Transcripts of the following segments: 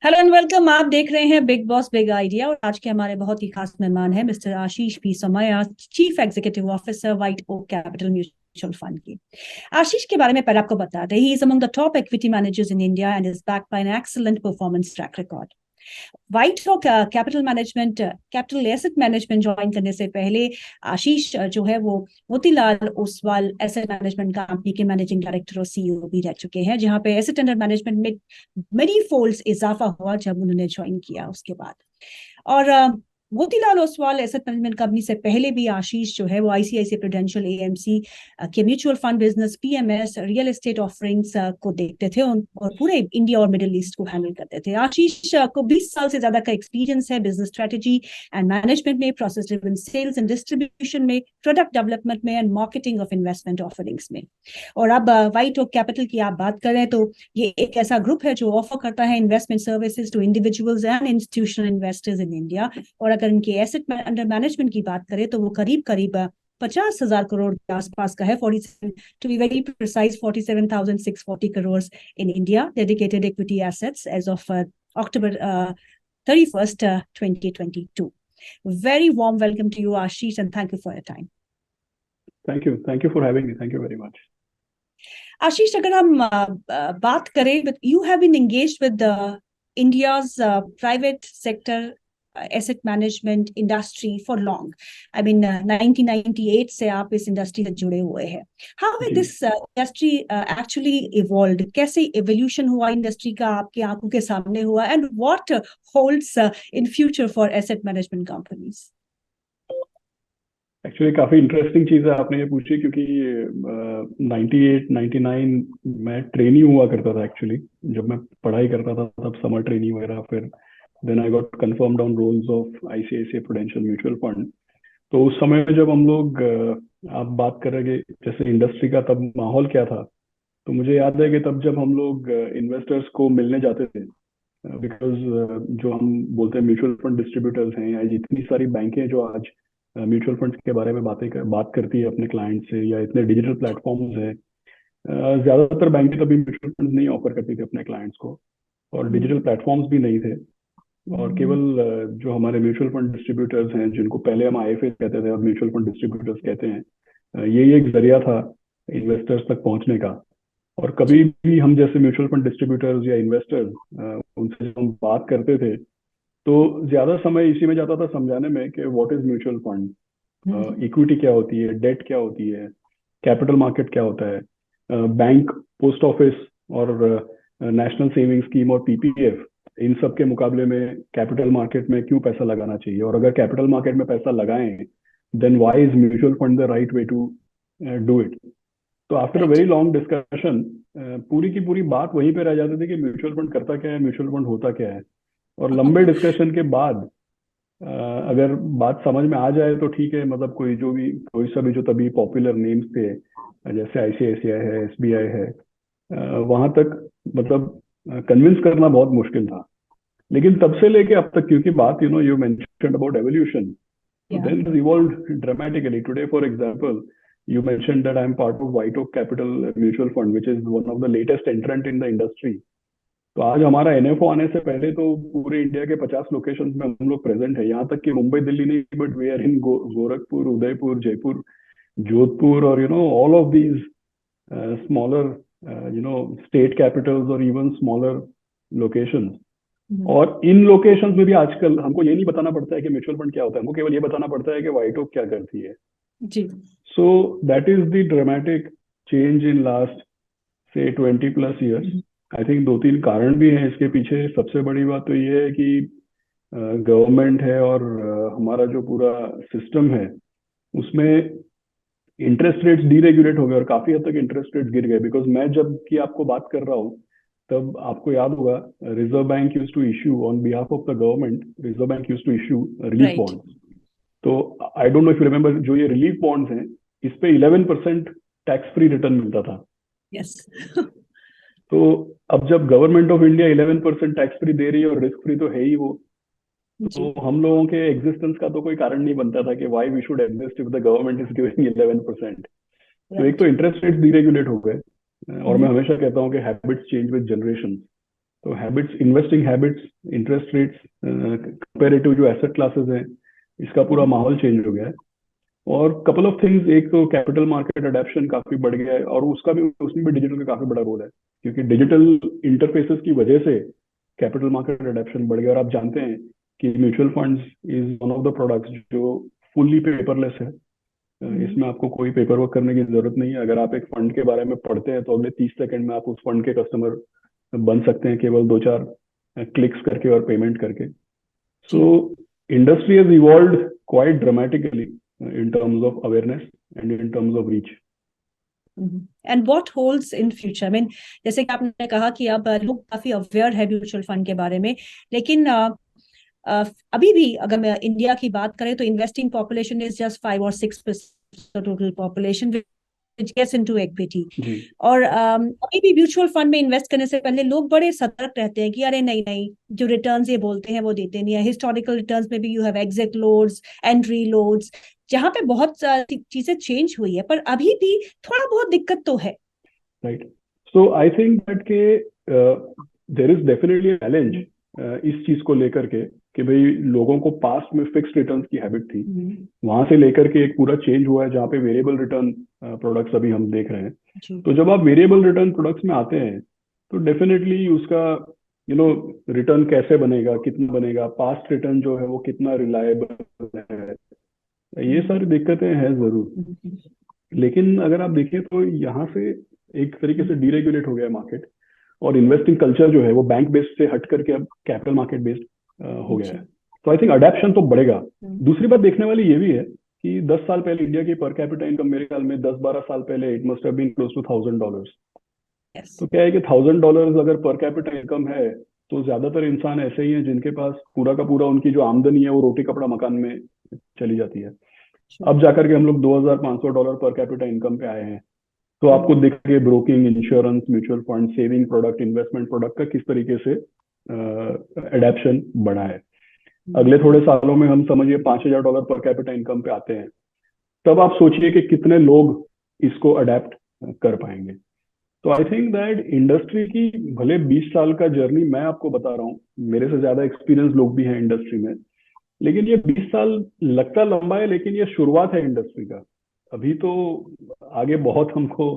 Hello and welcome. आप देख रहे हैं बिग बॉस बिग आइडिया और आज के हमारे बहुत ही खास मेहमान हैं mister Ashish P Somaiya, chief executive officer White Oak Capital mutual fund की। आशीष के बारे में पहले आपको बता दें, he is among the top equity managers in India and is backed by an excellent performance track record. White Rock Capital asset management join करने से पहले आशीष जो है वो Motilal Oswal asset management company के मैनेजिंग डायरेक्टर और सीईओ भी रह चुके हैं, जहां पे एसेट अंडर मैनेजमेंट में मेनी फोल्ड्स इजाफा हुआ जब उन्होंने ज्वाइन किया उसके बाद। और Motilal Oswal asset management company से पहले भी आशीष जो है वो आईसीआईसीआई प्रूडेंशियल एएमसी के mutual fund business, PMS, real estate offerings को देखते थे और पूरे इंडिया और मिडिल ईस्ट को हैंडल करते थे। आशीष को 20 साल से ज्यादा का एक्सपीरियंस है बिजनेस स्ट्रेटेजी एंड मैनेजमेंट में, process driven sales and distribution में, प्रोडक्ट डेवलपमेंट में and marketing of investment offerings में। और अब व्हाइट ओक कैपिटल की आप बात करें तो ये एक ऐसा ग्रुप है जो ऑफर करता है investment services to individuals and institutional investors in India. और अगर इनके एसेट अंडर मैनेजमेंट की बात करें तो वो करीब करीब 50,000 करोड़ के आसपास का है। 47, to be very precise, 47,640 crore in India dedicated equity assets as of October 31st, 2022. Very warm welcome to you, Ashish, and thank you for your time. Thank you. Thank you for having me. Thank you very much. आशीष, अगर हम बात करें, you have been engaged with India's private sector asset management industry for long. I mean, 1998 से आप इस industry से जुड़े हुए हैं. How has this industry actually evolved? कैसे evolution हुआ इंडस्ट्री का आपकी आंखों के सामने हुआ, and what holds in future for asset management companies? Actually काफी इंटरेस्टिंग चीज है आपने ये पूछी, क्योंकि 98 99 मैं ट्रेनी हुआ करता था। एक्चुअली जब मैं पढ़ाई करता था तब समर ट्रेनी वगैरह, फिर then I got confirmed on rolls of ICICI Prudential mutual fund. तो उस समय जब हम लोग आप बात कर रहे कि जैसे इंडस्ट्री का तब माहौल क्या था, तो मुझे याद है कि तब जब हम लोग इन्वेस्टर्स को मिलने जाते थे, बिकॉज जो हम बोलते हैं म्यूचुअल फंड डिस्ट्रीब्यूटर्स हैं या जितनी सारी बैंकें जो आज म्यूचुअल फंड्स के बारे में बात करती है अपने क्लाइंट से, या इतने डिजिटल प्लेटफॉर्म्स हैं, ज्यादातर बैंकें तभी म्यूचुअल फंड नहीं ऑफर करती थी अपने क्लाइंट्स को, और डिजिटल प्लेटफॉर्म्स भी नहीं थे। और केवल जो हमारे म्यूचुअल फंड डिस्ट्रीब्यूटर्स हैं, जिनको पहले हम आईएफए कहते थे और म्यूचुअल फंड डिस्ट्रीब्यूटर्स कहते हैं, यही एक जरिया था इन्वेस्टर्स तक पहुंचने का। और कभी भी हम जैसे म्यूचुअल फंड डिस्ट्रीब्यूटर्स या इन्वेस्टर्स उनसे जब हम बात करते थे, तो ज्यादा समय इसी में जाता था समझाने में कि what is mutual fund, equity क्या होती है, डेट क्या होती है, कैपिटल मार्केट क्या होता है, बैंक, पोस्ट ऑफिस और नेशनल सेविंग स्कीम और पीपीएफ, इन सब के मुकाबले में कैपिटल मार्केट में क्यों पैसा लगाना चाहिए, और अगर कैपिटल मार्केट में पैसा लगाएं then why is mutual fund the right way to do it. तो after a very long discussion पूरी की पूरी बात वहीं पे रह जाती थी कि म्यूचुअल फंड करता क्या है, म्यूचुअल फंड होता क्या है। और लंबे डिस्कशन के बाद अगर बात समझ में आ जाए तो ठीक है, मतलब कोई सा भी जो तभी पॉपुलर नेम्स थे, जैसे आईसीआईसीआई है, एसबीआई है, वहां तक मतलब कन्विंस करना बहुत मुश्किल था। लेकिन तब से लेके अब तक, क्योंकि बात you mentioned about evolution, then it evolved dramatically. Today for example, you mentioned that I am part of White Oak Capital Mutual Fund, which is one of the latest entrant in the industry. तो आज हमारा NFO आने से पहले तो पूरे India के 50 location में हम लोग प्रेजेंट है। यहाँ तक कि मुंबई दिल्ली नहीं, but we are in Gorakhpur, Udaipur, Jaipur, Jodhpur, और all of these smaller state capitals और इवन स्मॉलर लोकेशंस। और इन लोकेशंस में भी आजकल हमको ये नहीं बताना पड़ता है कि म्यूचुअल फंड क्या होता है, हमको केवल ये बताना पड़ता है कि व्हाइट ओक क्या करती है जी। So that is the dramatic change in last से 20+ ईयर्स। आई थिंक 2-3 कारण भी हैं इसके पीछे। सबसे बड़ी बात तो ये है कि गवर्नमेंट है और हमारा जो पूरा सिस्टम है उसमें इंटरेस्ट रेट्स डीरेगुलेट हो गए और काफी हद तक इंटरेस्ट रेट्स गिर गए। बिकॉज मैं जब की आपको बात कर रहा हूँ तब आपको याद होगा, Reserve Bank used to issue on behalf of the government, Reserve Bank used to issue relief bonds. तो I don't know if you remember, जो ये रिलीफ बॉन्ड्स हैं इस पे 11% टैक्स फ्री रिटर्न मिलता था। यस तो अब जब government of India 11% tax free दे रही है और रिस्क फ्री तो है ही वो, तो हम लोगों के एग्जिस्टेंस का तो कोई कारण नहीं बनता था कि why we should exist if the government is giving 11%। तो एक तो इंटरेस्ट रेट्स डीरेगुलेट हो गए, और मैं हमेशा कहता हूँ कि हैबिट्स चेंज विद जनरेशन। तो habits, investing habits, interest rates, comparative जो एसेट क्लासेस हैं, इसका पूरा माहौल चेंज हो गया है। और कपल ऑफ थिंग्स, एक तो कैपिटल मार्केट अडेप्शन काफी बढ़ गया है, और उसका भी, उसमें भी डिजिटल का काफी बड़ा रोल है, क्योंकि डिजिटल इंटरफेसेस की वजह से कैपिटल मार्केट अडेप्शन बढ़ गया। और आप जानते हैं कि mutual funds is one of the products जो फुल्ली पेपरलेस है। इसमें आपको कोई पेपर वर्क करने की जरूरत नहीं है। अगर आप एक फंड के बारे में पढ़ते हैं तो अगले 30 सेकंड में आप उस फंड के कस्टमर बन सकते हैं, केवल 2-4 क्लिक्स करके और पेमेंट करके। जी। So industry has evolved quite dramatically in terms of awareness and in terms of reach. And what holds in future? Mean जैसे कि आपने कहा कि अब लोग काफी अवेयर है म्यूचुअल फंड के बारे में, लेकिन अभी भी अगर मैं इंडिया की बात करें तो investing population is just 5 or 6% total population which gets into equity. जी और अभी भी म्यूचुअल फंड में इन्वेस्ट करने से पहले लोग बड़े सतर्क रहते हैं कि अरे नहीं नहीं, जो रिटर्न्स ये बोलते हैं वो देते नहीं है। हिस्टोरिकल रिटर्न्स में भी you have exit loads, entry loads, जहां पे बहुत चीजें चेंज हुई है, पर अभी भी थोड़ा बहुत दिक्कत तो है। Right. So I think that के देयर इज डेफिनेटली चैलेंज इस चीज को लेकर के, कि भाई लोगों को पास्ट में फिक्स्ड रिटर्न्स की हैबिट थी, वहां से लेकर के एक पूरा चेंज हुआ है जहाँ पे वेरिएबल रिटर्न प्रोडक्ट्स अभी हम देख रहे हैं। जी। तो जब आप वेरिएबल रिटर्न प्रोडक्ट्स में आते हैं तो डेफिनेटली उसका रिटर्न कैसे बनेगा, कितना बनेगा, पास्ट रिटर्न जो है वो कितना रिलायबल है, ये सारी दिक्कतें हैं जरूर। लेकिन अगर आप देखें तो यहाँ से एक तरीके से डीरेगुलेट हो गया है मार्केट, और इन्वेस्टिंग कल्चर जो है वो बैंक बेस्ड से हट करके अब कैपिटल मार्केट बेस्ड हो गया है। तो आई थिंक अडेप्शन तो बढ़ेगा। दूसरी बात देखने वाली ये भी है कि 10 साल पहले इंडिया की पर कैपिटा इनकम, मेरे ख्याल में 10-12 साल पहले, it must have been close to $1,000। तो क्या है कि $1,000 अगर पर कैपिटा इनकम है, तो ज्यादातर इंसान ऐसे ही हैं जिनके पास पूरा का पूरा उनकी जो आमदनी है वो रोटी कपड़ा मकान में चली जाती है। अब जाकर के हम लोग $2,500 पर कैपिटा इनकम पे आए हैं। तो आपको दिखे broking, insurance, mutual fund, saving product, investment product का किस तरीके से एडेप्शन बढ़ा है। अगले थोड़े सालों में हम समझिए $5,000 पर कैपिटा इनकम पे आते हैं, तब आप सोचिए कि कितने लोग इसको अडेप्ट कर पाएंगे। तो आई थिंक दैट इंडस्ट्री की भले 20 साल का जर्नी मैं आपको बता रहा हूँ, मेरे से ज्यादा एक्सपीरियंस लोग भी हैं इंडस्ट्री में, लेकिन ये 20 साल लगता लंबा है, लेकिन ये शुरुआत है इंडस्ट्री का। अभी तो आगे बहुत हमको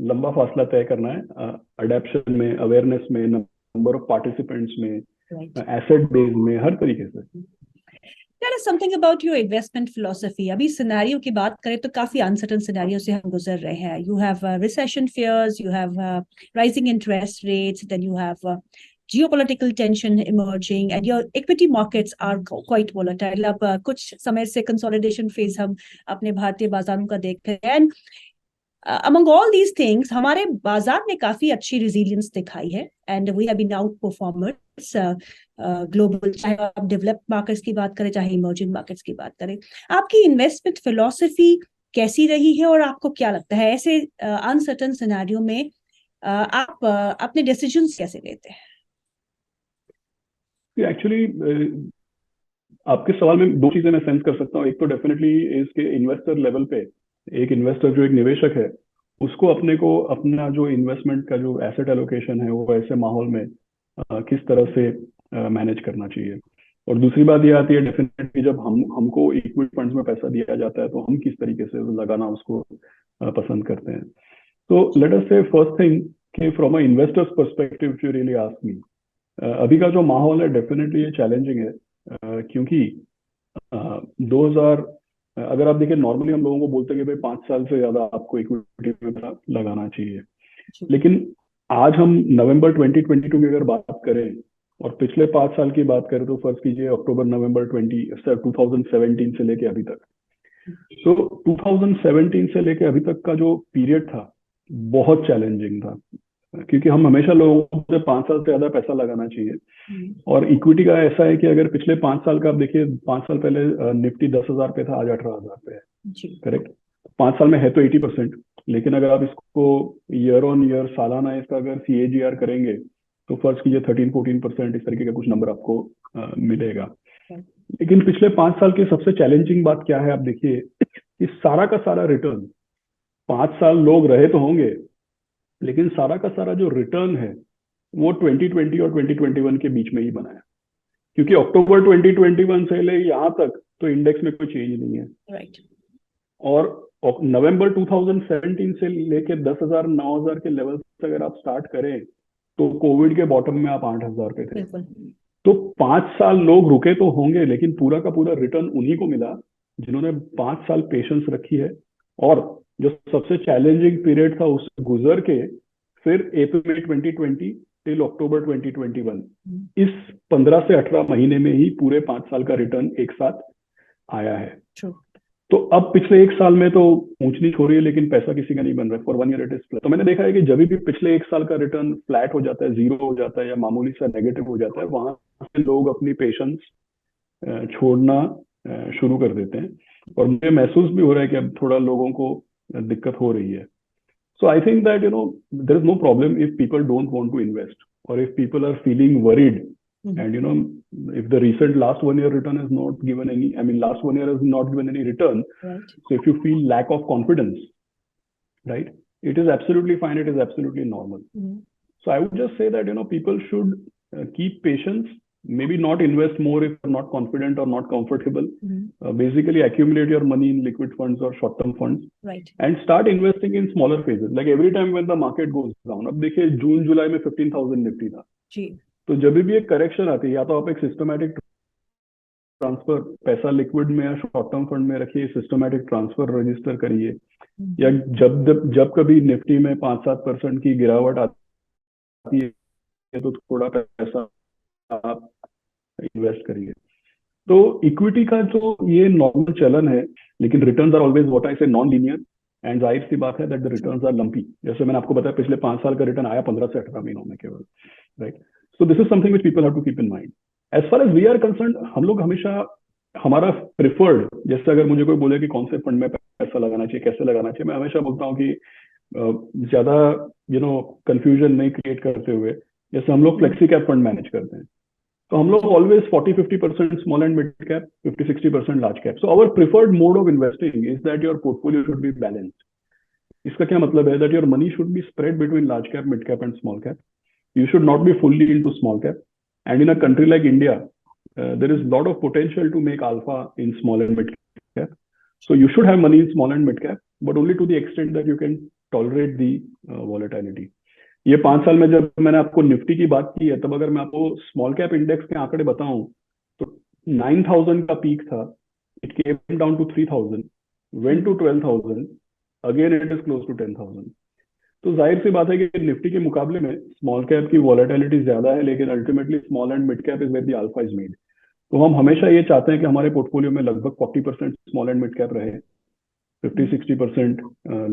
लंबा फासला तय करना है, अडेप्शन में, अवेयरनेस में, नंबर ऑफ पार्टिसिपेंट्स में, एसेट बेस में, हर तरीके से। Tell us something about your investment philosophy. अभी सिनेरियो की बात करें तो काफी अनसर्टन सिनेरियो से हम गुजर रहे हैं. You have recession fears, you have rising interest rates, then you have geopolitical tension emerging, and your equity markets are quite volatile. अब कुछ समय से consolidation phase हम अपने भारतीय बाजारों का देख रहे हैं. And among all these things, हमारे बाजार ने काफी अच्छी resilience दिखाई है, and we have been outperformers global, चाहे आप डेवलप्ड मार्केट्स की बात करें, चाहे इमर्जिंग मार्केट्स की बात करें. आपकी इन्वेस्टमेंट फिलॉसफी कैसी रही है, और आपको क्या लगता है ऐसे अनसर्टन सिनेरियो में आप अपने डिसीजंस कैसे लेते हैं? एक्चुअली आपके सवाल में दो चीजें मैं सेंस कर सकता हूँ। एक तो डेफिनेटली इसके इन्वेस्टर लेवल पे, एक इन्वेस्टर जो एक निवेशक है, उसको अपने को अपना जो इन्वेस्टमेंट का जो एसेट एलोकेशन है वो ऐसे माहौल में किस तरह से मैनेज करना चाहिए। और दूसरी बात ये आती है डेफिनेटली, जब हमको इक्विटी फंड्स में पैसा दिया जाता है तो हम किस तरीके से लगाना उसको पसंद करते हैं। तो लेट अस से फर्स्ट थिंग कि from a investors perspective, if you really ask me, अभी का जो माहौल है डेफिनेटली ये चैलेंजिंग है, क्योंकि 2000, अगर आप देखिए नॉर्मली हम लोगों को बोलते हैं कि भाई 5 साल से ज्यादा आपको इक्विटी में लगाना चाहिए, लेकिन आज हम नवंबर 2022 की अगर बात करें और पिछले 5 साल की बात करें तो फर्ज कीजिए अक्टूबर नवंबर 2017 से लेके अभी तक, तो 2017 से लेके अभी तक का जो पीरियड था बहुत चैलेंजिंग था, क्योंकि हम हमेशा लोगों को 5 साल से ज्यादा पैसा लगाना चाहिए। और इक्विटी का ऐसा है कि अगर पिछले 5 साल का आप देखिए, 5 साल पहले निफ्टी 10,000 पे था, आज 18,000 पे है, करेक्ट। 5 साल में है तो 80%, लेकिन अगर आप इसको ईयर ऑन ईयर, सालाना इसका अगर CAGR करेंगे तो फर्ज कीजिए 13-14% इस तरीके का कुछ नंबर आपको मिलेगा। लेकिन पिछले 5 साल की सबसे चैलेंजिंग बात क्या है, आप देखिए कि सारा का सारा रिटर्न, 5 साल लोग रहे तो होंगे, लेकिन सारा का सारा जो रिटर्न है वो 2020 और 2021 के बीच में ही बना है, क्योंकि अक्टूबर 2021 से ले यहाँ तक तो इंडेक्स में कोई चेंज नहीं है। राइट। और नवंबर 2017 से लेके 10,000 9,000 के लेवल से अगर आप स्टार्ट करें तो कोविड के बॉटम में आप 8,000 पे थे। बिल्कुल। तो 5 साल लोग रुके तो होंगे, लेकिन पूरा का पूरा रिटर्न उन्हीं को मिला जिन्होंने 5 साल पेशेंस रखी है। और जो सबसे चैलेंजिंग पीरियड था उससे गुजर के फिर अप्रैल 2020 टिल अक्टूबर 2021, इस 15 से 18 महीने में ही पूरे 5 साल का रिटर्न एक साथ आया है। ट्रू। तो अब पिछले एक साल में तो ऊंच नीच हो रही है, लेकिन पैसा किसी का नहीं बन रहा है। For 1 year it is flat. तो मैंने देखा है कि जब भी पिछले एक साल का रिटर्न फ्लैट हो जाता है, जीरो हो जाता है या मामूली सा नेगेटिव हो जाता है, वहां से लोग अपनी पेशेंस छोड़ना शुरू कर देते हैं। और मुझे महसूस भी हो रहा है कि अब थोड़ा लोगों को दिक्कत हो रही है। So I think that, there is no problem if people don't want to invest, or if people are feeling worried. And if the recent last 1 year return has not given any, I mean, last 1 year has not given any return. Right. So if you feel lack of confidence, right, it is absolutely fine. It is absolutely normal. So I would just say that, people should keep patience, maybe not invest more if you're not confident or not comfortable. Basically accumulate your money in liquid funds or short-term funds. Right. And start investing in smaller phases. Like every time when the market goes down, अब देखिए जून जुलाई में 15,000 Nifty था, जी। तो जब भी एक correction आती है, या तो आप एक सिस्टमैटिक ट्रांसफर पैसा लिक्विड में या शॉर्ट टर्म फंड में रखिए, सिस्टमैटिक ट्रांसफर रजिस्टर करिए, या जब कभी निफ्टी में 5-7% की गिरावट आती है तो थोड़ा पैसा आप इन्वेस्ट करिए। तो इक्विटी का जो ये नॉर्मल चलन है, लेकिन returns are always what I say non linear, and जाहिर सी बात है that the returns are lumpy. जैसे मैंने आपको बताया पिछले 5 साल का रिटर्न आया 15 से 18 महीनों में केवल, right. So this is something which people have to keep in mind. As far as we are concern, हम लोग हमेशा हमारा प्रिफर्ड, जैसे अगर मुझे कोई बोले कि कौन से फंड में पैसा लगाना चाहिए, कैसे लगाना चाहिए, मैं हमेशा बोलता हूँ कि ज्यादा कंफ्यूजन नहीं क्रिएट करते हुए, जैसे हम लोग फ्लेक्सी कैप फंड मैनेज करते हैं, तो हम लोग always 40-50% small and mid cap, 50-60% large cap. So our preferred mode of investing is that your portfolio should be balanced. इसका क्या मतलब है? That your money should be spread between large cap, mid cap and small cap. You should not be fully into small cap. And in a country like India, there is a lot of potential to make alpha in small and mid cap. So you should have money in small and mid cap, but only to the extent that you can tolerate the volatility. ये 5 साल में जब मैंने आपको Nifty की बात की है, तब अगर मैं आपको स्मॉल कैप इंडेक्स के आंकड़े बताऊं तो 9,000 का पीक था, it came down to 3,000, went to 12,000, again it is close to 10,000। तो जाहिर सी बात है कि निफ्टी के मुकाबले में स्मॉल कैप की वॉलेटिलिटी ज्यादा है, लेकिन ultimately small and mid cap is where the alpha is made. तो हम हमेशा ये चाहते हैं कि हमारे पोर्टफोलियो में लगभग 40% स्मॉल एंड मिड कैप रहे, 50-60%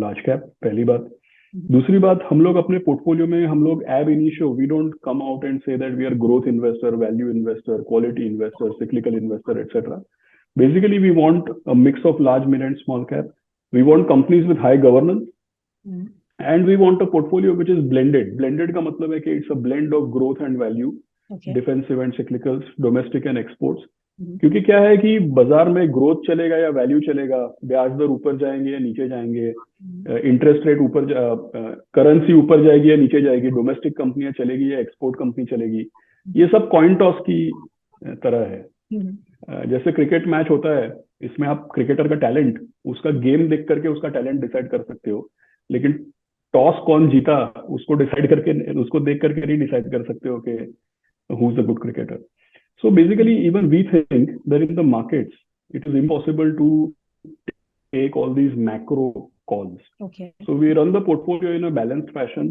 लार्ज कैप, पहली बात। दूसरी बात, हम लोग अपने पोर्टफोलियो में हम लोग ab initio, we don't come out and say that we are growth investor, value investor, quality investor, cyclical investor, etcetera. Basically we want a mix of large, mid and small cap. We want companies with high governance, and we want a portfolio which is blended. Blended का मतलब है कि it's a blend of growth and value, defensive and cyclicals, domestic and exports. क्योंकि क्या है कि बाजार में ग्रोथ चलेगा या वैल्यू चलेगा, ब्याज दर ऊपर जाएंगे या नीचे जाएंगे, इंटरेस्ट रेट ऊपर, करेंसी ऊपर जाएगी या नीचे जाएगी, डोमेस्टिक कंपनियां चलेगी या एक्सपोर्ट कंपनी चलेगी, ये सब कॉइन टॉस की तरह है। जैसे क्रिकेट मैच होता है, इसमें आप क्रिकेटर का टैलेंट, उसका गेम देख करके उसका टैलेंट डिसाइड कर सकते हो, लेकिन टॉस कौन जीता उसको डिसाइड करके, उसको देख करके नहीं डिसाइड कर सकते हो कि who is a good cricketer. So basically even we think that in the markets it is impossible to take all these macro calls. So we run the portfolio in a balanced fashion,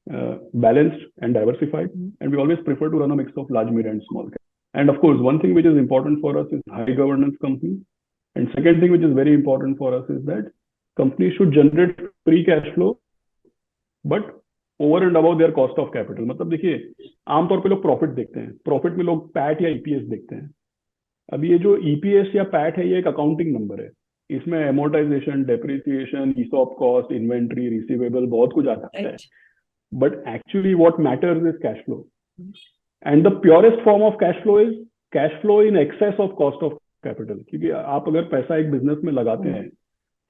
balanced and diversified, and we always prefer to run a mix of large, mid and small cap. And of course, one thing which is important for us is high governance company, and second thing which is very important for us is that companies should generate free cash flow but over and about their cost of capital. मतलब देखिए, आमतौर पे लोग profit देखते हैं, profit में लोग PAT या ईपीएस देखते हैं। अब ये जो ईपीएस या पैट है, ये एक अकाउंटिंग नंबर है, इसमें amortisation, depreciation, ESOP cost, inventory, receivable, बहुत कुछ आ सकता है, but actually what matters is cash flow, and the purest form of cash flow is cash flow in excess of cost of capital. क्योंकि आप अगर पैसा एक बिजनेस में लगाते हैं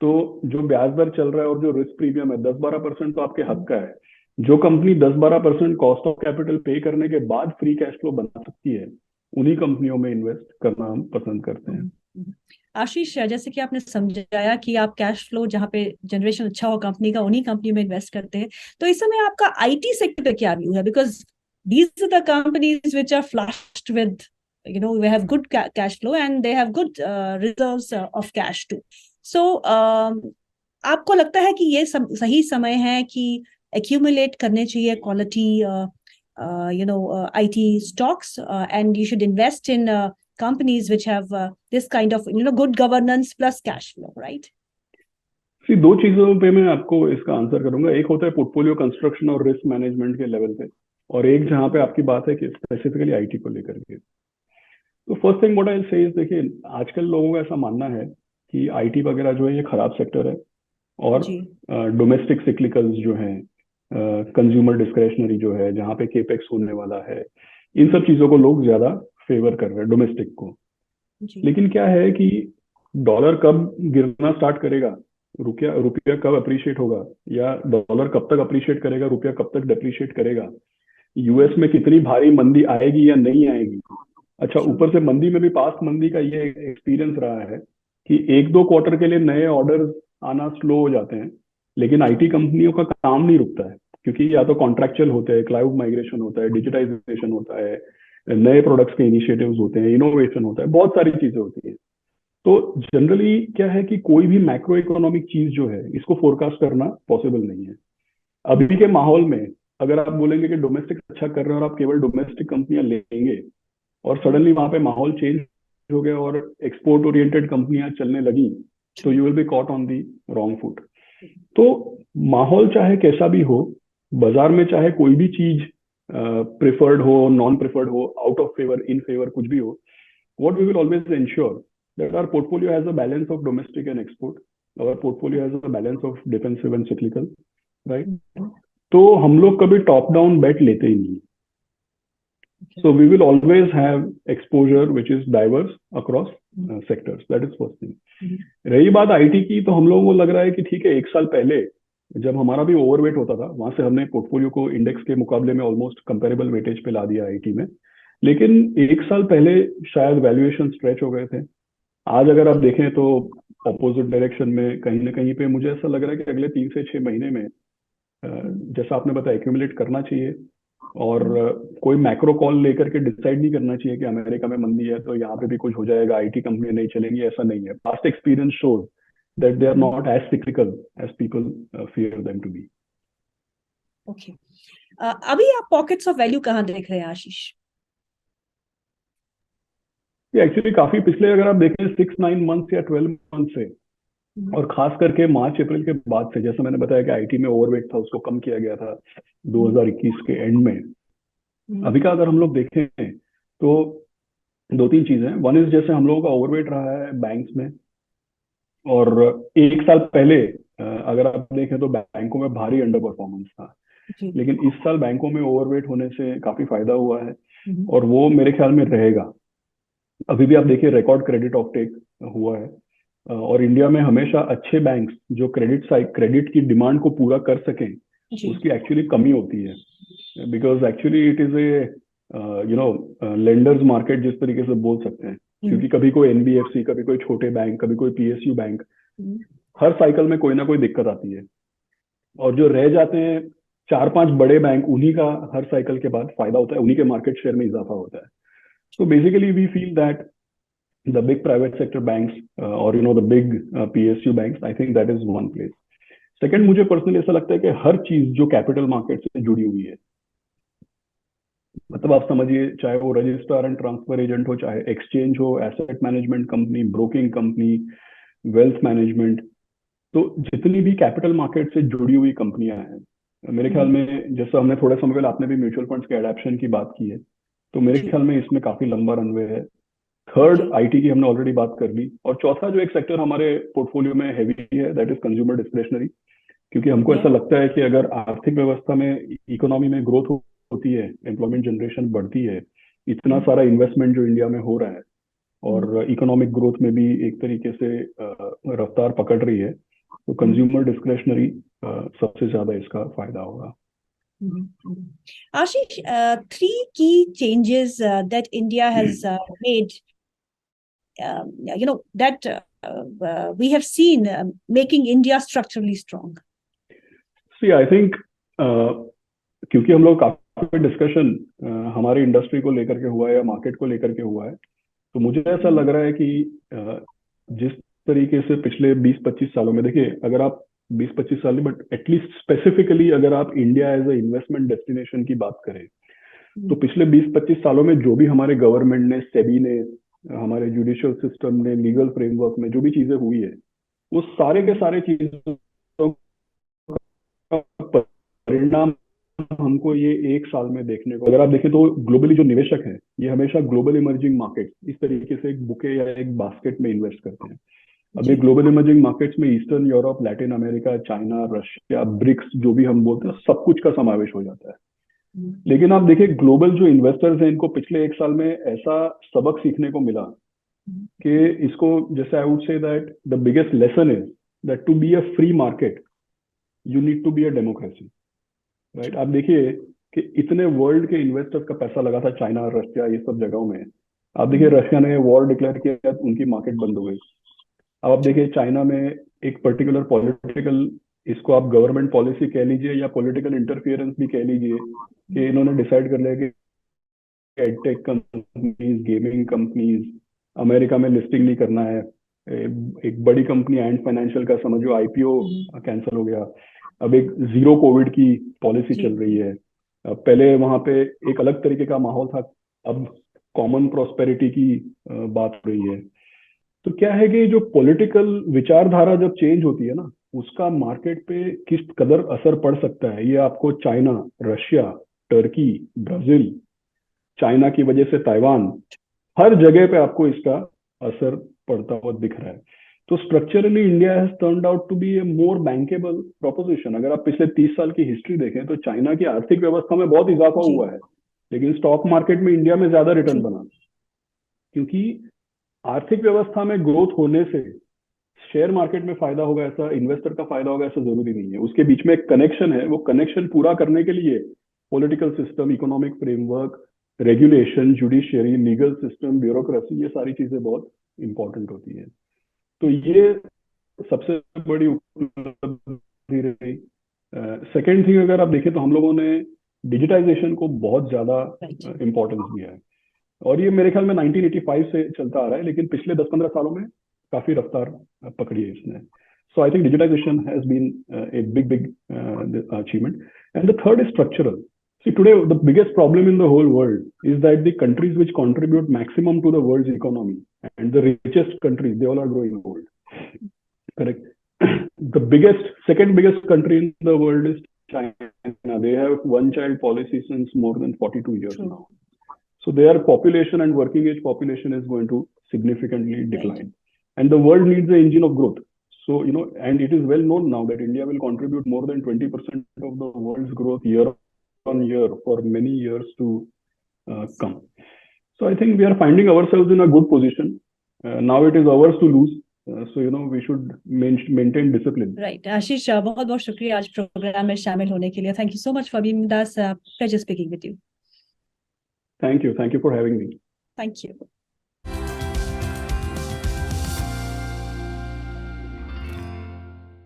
तो जो ब्याज दर चल रहा है और जो रिस्क प्रीमियम है 10-12% तो आपके हक का है, जो कंपनी 10-12% कॉस्ट ऑफ कैपिटल पे करने के बाद फ्री कैश फ्लो बना सकती है, उन्हीं कंपनियों में इन्वेस्ट करना हम पसंद करते हैं। हम्म। आशीष, जैसे कि आपने समझाया कि आप कैश फ्लो जहाँ पे जनरेशन अच्छा हो कंपनी का उन्हीं कंपनी में इन्वेस्ट करते हैं, तो इस समय आपका आईटी सेक्टर पे क्या व्यू है? Because these are the companies which are flushed with, you know, we have good cash flow and they have good reserves of cash too. So आपको लगता है कि ये सही समय है कि accumulate करने चाहिए quality IT stocks, and you should invest in companies which have this kind of good governance plus cash flow, right? सी दो चीजों पे मैं आपको इसका आंसर करूंगा। एक होता है पोर्टफोलियो कंस्ट्रक्शन और रिस्क मैनेजमेंट के लेवल पे, और एक जहाँ पे आपकी बात है कि स्पेसिफिकली आईटी को लेकर के। तो फर्स्ट थिंग व्हाट आई से इज, देखिए आजकल लोगों का ऐसा मानना है कि आईटी वगैरह जो है ये खराब सेक्टर है, और जी। डोमेस्टिक सिक्लिकल्स जो हैं, कंज्यूमर डिस्क्रेशनरी जो है, जहाँ पे केपेक्स होने वाला है, इन सब चीजों को लोग ज्यादा फेवर कर रहे हैं, डोमेस्टिक को। जी। लेकिन क्या है कि डॉलर कब गिरना स्टार्ट करेगा, रुपया रुपया कब अप्रिशिएट होगा, या डॉलर कब तक अप्रिशिएट करेगा, रुपया कब तक डेप्रिशिएट करेगा, यूएस में कितनी भारी मंदी आएगी या नहीं आएगी। अच्छा, Sure. ऊपर से मंदी में भी, पास्ट मंदी का ये एक्सपीरियंस रहा है कि 1-2 क्वार्टर के लिए नए ऑर्डर आना स्लो हो जाते हैं, लेकिन आईटी कंपनियों का काम नहीं रुकता है, क्योंकि या तो कॉन्ट्रेक्चुअल होते हैं, क्लाउड माइग्रेशन होता है, डिजिटाइजेशन होता है, नए प्रोडक्ट्स के इनिशिएटिव्स होते हैं, इनोवेशन होता है, बहुत सारी चीजें होती हैं। तो जनरली क्या है कि कोई भी मैक्रो इकोनॉमिक चीज जो है, इसको फोरकास्ट करना पॉसिबल नहीं है। अभी के माहौल में अगर आप बोलेंगे कि डोमेस्टिक अच्छा कर रहे हैं और आप केवल डोमेस्टिक कंपनियां लेंगे, और सडनली वहां पे माहौल चेंज हो गया और एक्सपोर्ट ओरिएंटेड कंपनियां चलने लगी, तो you will be caught on the wrong foot. तो माहौल चाहे कैसा भी हो, बाजार में चाहे कोई भी चीज प्रेफर्ड हो, नॉन प्रेफर्ड हो, out of favour, in favour, कुछ भी हो, what we will always ensure that our portfolio has a balance of domestic and export. Our portfolio has a balance of defensive and cyclical, right? तो हम लोग कभी top down बेट लेते ही नहीं। So we will always have exposure which is diverse across sectors. That is first thing. रही बात IT की, तो हम लोगों को लग रहा है कि ठीक है, 1 साल पहले जब हमारा भी ओवरवेट होता था, वहां से हमने पोर्टफोलियो को इंडेक्स के मुकाबले में ऑलमोस्ट कंपेरेबल वेटेज पे ला दिया आईटी में। लेकिन 1 साल पहले शायद वैल्यूएशन स्ट्रेच हो गए थे। आज अगर आप देखें तो ऑपोजिट डायरेक्शन में कहीं ना कहीं पे मुझे ऐसा लग रहा है कि अगले 3 से 6 महीने में जैसा आपने बताया एक्यूमुलेट करना चाहिए, और कोई मैक्रो कॉल लेकर के डिसाइड नहीं करना चाहिए कि अमेरिका में मंदी है तो यहाँ पे भी कुछ हो जाएगा, आईटी कंपनी नहीं चलेंगी। ऐसा नहीं है। Past experience shows that they are not as cyclical as people fear them to be. Okay, अभी आप पॉकेट्स ऑफ वैल्यू कहाँ देख रहे हैं आशीष? ये एक्चुअली काफी पिछले, अगर आप देखें 6-9 मंथ्स या 12 मंथ से, और खास करके मार्च अप्रैल के बाद से, जैसे मैंने बताया कि आईटी में ओवरवेट था, उसको कम किया गया था 2021 के एंड में। अभी का अगर हम लोग देखें तो 2-3 चीजें हैं। वन इज, जैसे हम लोगों का ओवरवेट रहा है बैंक्स में, और 1 साल पहले अगर आप देखें तो बैंकों में भारी अंडर परफॉर्मेंस था, लेकिन इस साल बैंकों में ओवरवेट होने से काफी फायदा हुआ है, और वो मेरे ख्याल में रहेगा। अभी भी आप देखिए रिकॉर्ड क्रेडिट ऑफटेक हुआ है, और इंडिया में हमेशा अच्छे बैंक्स जो क्रेडिट की डिमांड को पूरा कर सकें, उसकी एक्चुअली कमी होती है, because actually it is a lenders market जिस तरीके से बोल सकते हैं। क्योंकि कभी कोई एनबीएफसी, कभी कोई छोटे बैंक, कभी कोई पीएसयू बैंक, हर साइकिल में कोई ना कोई दिक्कत आती है, और जो रह जाते हैं 4-5 बड़े बैंक, उन्हीं का हर साइकिल के बाद फायदा होता है, उन्हीं के मार्केट शेयर में इजाफा होता है। So basically, we feel that the big private sector banks, or the big PSU banks, I think that is one place. Second, मुझे पर्सनली ऐसा लगता है कि हर चीज जो कैपिटल मार्केट से जुड़ी हुई है, मतलब आप समझिए, चाहे वो रजिस्ट्रार एंड ट्रांसफर एजेंट हो, चाहे एक्सचेंज हो, asset management company, broking company, wealth management, तो जितनी भी कैपिटल मार्केट से जुड़ी हुई कंपनियां हैं, मेरे ख्याल में, जैसा हमने थोड़े समय पहले, आपने भी म्यूचुअल फंड्स के एडेप्शन की बात की है, तो मेरे ख्याल में इसमें काफी लंबा रनवे है। थर्ड, आईटी की हमने ऑलरेडी बात कर ली, और चौथा जो एक सेक्टर हमारे पोर्टफोलियो में हैवी है, दैट इज कंज्यूमर डिस्क्रिशनरी। क्योंकि हमको ऐसा लगता है कि अगर आर्थिक व्यवस्था में, इकोनॉमी में ग्रोथ होती है, एम्प्लॉयमेंट जनरेशन बढ़ती है, इतना सारा इन्वेस्टमेंट जो इंडिया में हो रहा है, और इकोनॉमिक ग्रोथ में भी एक तरीके से रफ्तार पकड़ रही है, तो कंज्यूमर डिस्क्रिशनरी सबसे ज्यादा इसका फायदा होगा। Ashish, three key changes that India has made, that we have seen making India structurally strong. See I think क्योंकि हम लोग काफी डिस्कशन हमारी इंडस्ट्री को लेकर के हुआ है या मार्केट को लेकर के हुआ है, तो मुझे ऐसा लग रहा है कि जिस तरीके से पिछले 20-25 सालों में, देखिए अगर आप 20-25 साल बट एटलीस्ट स्पेसिफिकली अगर आप India as a investment destination की बात करें, तो पिछले 20-25 सालों में जो भी हमारे गवर्नमेंट ने, सेबी ने, हमारे जुडिशियल सिस्टम ने, लीगल फ्रेमवर्क में जो भी चीजें हुई है, वो सारे के सारे चीजों का परिणाम हमको ये एक साल में देखने को, अगर आप देखें तो ग्लोबली जो निवेशक हैं ये हमेशा ग्लोबल इमर्जिंग मार्केट इस तरीके से एक बुके या एक बास्केट में इन्वेस्ट करते हैं। अब ये ग्लोबल इमर्जिंग मार्केट्स में Eastern Europe, Latin America, China, Russia, BRICS जो भी हम बोलते हैं, सब कुछ का समावेश हो जाता है। लेकिन आप देखिए ग्लोबल जो इन्वेस्टर्स हैं, इनको पिछले एक साल में ऐसा सबक सीखने को मिला कि इसको, जैसे I would say that the biggest lesson is that to be a free market you need to be a democracy, right. आप देखिए कि इतने वर्ल्ड के इन्वेस्टर्स का पैसा लगा था चाइना, रशिया, ये सब जगहों में। आप देखिए रशिया ने वॉर डिक्लेयर किया, उनकी मार्केट बंद हो गई। अब आप देखिए चाइना में एक पर्टिकुलर पॉलिटिकल, इसको आप गवर्नमेंट पॉलिसी कह लीजिए या पॉलिटिकल इंटरफियरेंस भी कह लीजिए, कि इन्होंने डिसाइड कर लिया कि edtech companies, gaming companies America में लिस्टिंग नहीं करना है। एक बड़ी कंपनी एंड फाइनेंशियल का समझो आईपीओ कैंसिल हो गया। अब एक जीरो कोविड की पॉलिसी चल रही है। पहले वहां पे एक अलग तरीके का माहौल था, अब कॉमन प्रोस्पेरिटी की बात हो रही है। तो क्या है कि जो पॉलिटिकल विचारधारा जब चेंज होती है ना, उसका मार्केट पे किस कदर असर पड़ सकता है, ये आपको China, Russia, Turkey, Brazil, China की वजह से ताइवान, हर जगह पे आपको इसका असर पड़ता हुआ दिख रहा है। तो structurally India has turned out to be a more bankable proposition. अगर आप पिछले 30 साल की हिस्ट्री देखें तो चाइना की आर्थिक व्यवस्था में बहुत इजाफा हुआ है, लेकिन स्टॉक मार्केट में इंडिया में ज्यादा रिटर्न बना, क्योंकि आर्थिक व्यवस्था में ग्रोथ होने से शेयर मार्केट में फायदा होगा, ऐसा इन्वेस्टर का फायदा होगा ऐसा जरूरी नहीं है। उसके बीच में एक कनेक्शन है, वो कनेक्शन पूरा करने के लिए political system, economic framework, regulation, judiciary, legal system, bureaucracy, ये सारी चीजें बहुत इंपॉर्टेंट होती है। तो ये सबसे बड़ी उपलब्धि रही। सेकेंड थिंग अगर आप देखें तो हम लोगों ने डिजिटाइजेशन को बहुत ज्यादा इंपॉर्टेंस दिया है, और ये मेरे ख्याल में 1985 से चलता आ रहा है, लेकिन पिछले 10-15 सालों में काफी रफ्तार पकड़ी है इसने। So I think digitisation has been a big achievement. And the third is structural. See, today the biggest problem in the whole world is that the countries which contribute maximum to the world's economy and the richest countries, they all are growing old. Correct. The second biggest country in the world is China. They have one-child policy since more than 42 years now. So their population and working age population is going to significantly decline. And the world needs the engine of growth. So, and it is well known now that India will contribute more than 20% of the world's growth year on year for many years to come. So I think we are finding ourselves in a good position. Now it is ours to lose. So we should maintain discipline. Right. Ashish, बहुत बहुत शुक्रिया आज programme में शामिल होने के लिए. Thank you so much for being with us. Pleasure speaking with you. Thank you for having me. Thank you.